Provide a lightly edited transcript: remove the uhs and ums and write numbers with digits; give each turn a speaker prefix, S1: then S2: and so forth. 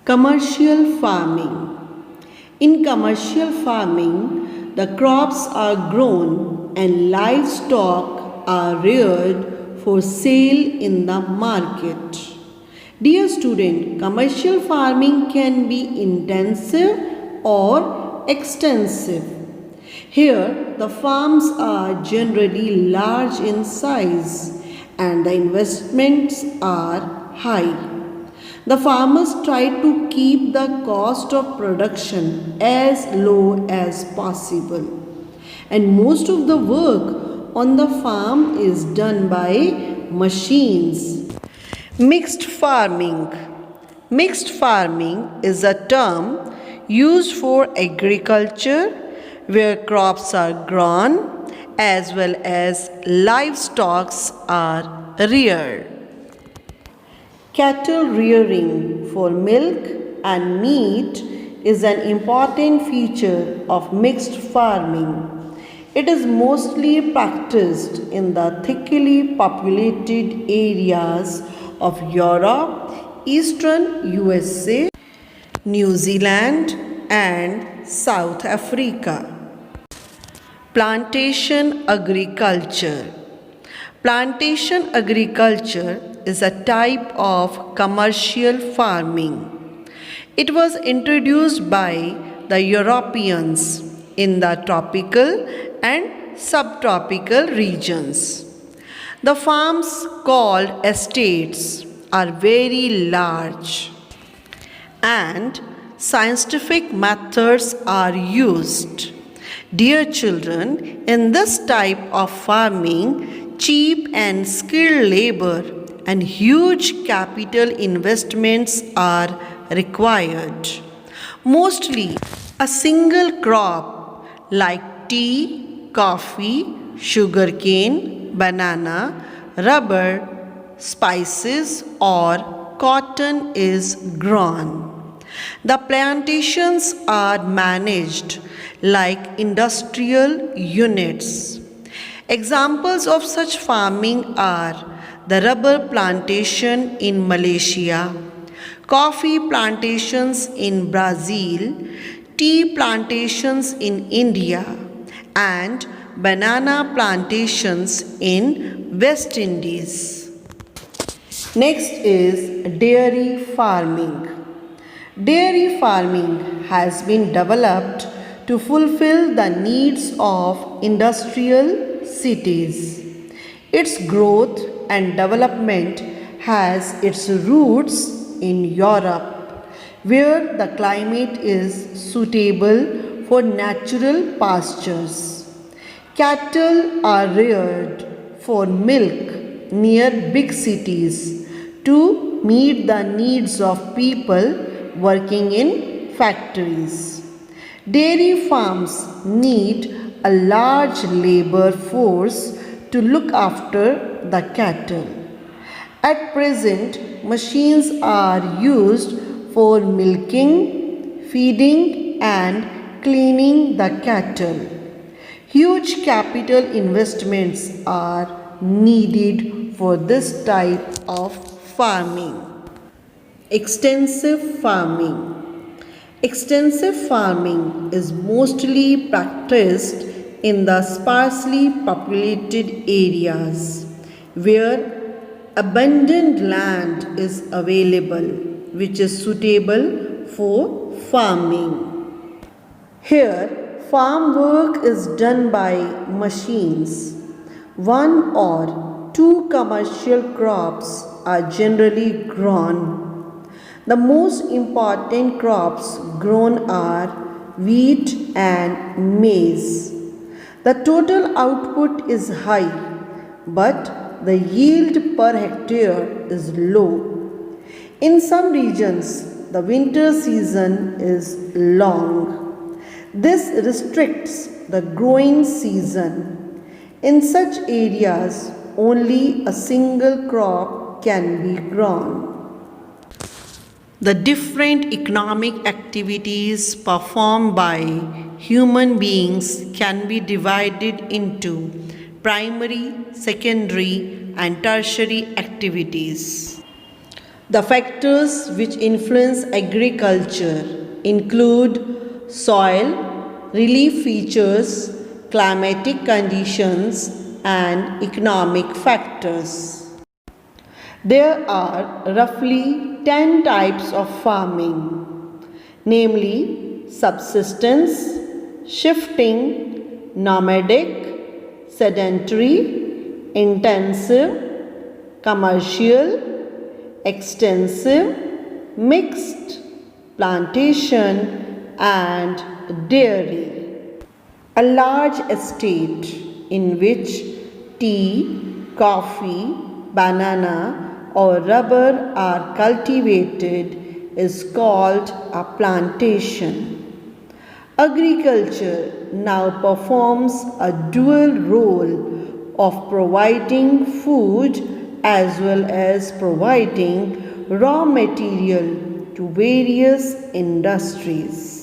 S1: Commercial farming. In commercial farming, the crops are grown and livestock are reared for sale in the market. Dear student, commercial farming can be intensive or extensive. Here, the farms are generally large in size and the investments are high. The farmers try to keep the cost of production as low as possible. And most of the work on the farm is done by machines. Mixed farming. Mixed farming is a term used for agriculture where crops are grown as well as livestock are reared. Cattle rearing for milk and meat is an important feature of mixed farming. It is mostly practiced in the thickly populated areas of Europe, Eastern USA, New Zealand, and South Africa. Plantation agriculture. Plantation agriculture is a type of commercial farming. It was introduced by the Europeans in the tropical and subtropical regions. The farms called estates are very large and scientific methods are used. Dear children, in this type of farming, cheap and skilled labor and huge capital investments are required. Mostly, a single crop like tea, coffee, sugarcane, banana, rubber, spices, or cotton is grown. The plantations are managed like industrial units. Examples of such farming are the rubber plantation in Malaysia, coffee plantations in Brazil, tea plantations in India, and banana plantations in West Indies. Next is dairy farming. Dairy farming has been developed to fulfill the needs of industrial cities. Its growth and development has its roots in Europe, where the climate is suitable for natural pastures. Cattle are reared for milk near big cities to meet the needs of people working in factories. Dairy farms need a large labor force to look after the cattle. At present, machines are used for milking, feeding, and cleaning the cattle. Huge capital investments are needed for this type of farming. Extensive farming. Extensive farming is mostly practiced in the sparsely populated areas where abundant land is available which is suitable for farming. Here, farm work is done by machines. One or two commercial crops are generally grown. The most important crops grown are wheat and maize. The total output is high, but the yield per hectare is low. In some regions, the winter season is long. This restricts the growing season. In such areas, only a single crop can be grown. The different economic activities performed by human beings can be divided into primary, secondary, and tertiary activities. The factors which influence agriculture include soil, relief features, climatic conditions, and economic factors. There are roughly 10 types of farming, namely subsistence, shifting, nomadic, sedentary, intensive, commercial, extensive, mixed, plantation, and dairy. A large estate in which tea, coffee, banana, or rubber are cultivated is called a plantation. Agriculture now performs a dual role of providing food as well as providing raw material to various industries.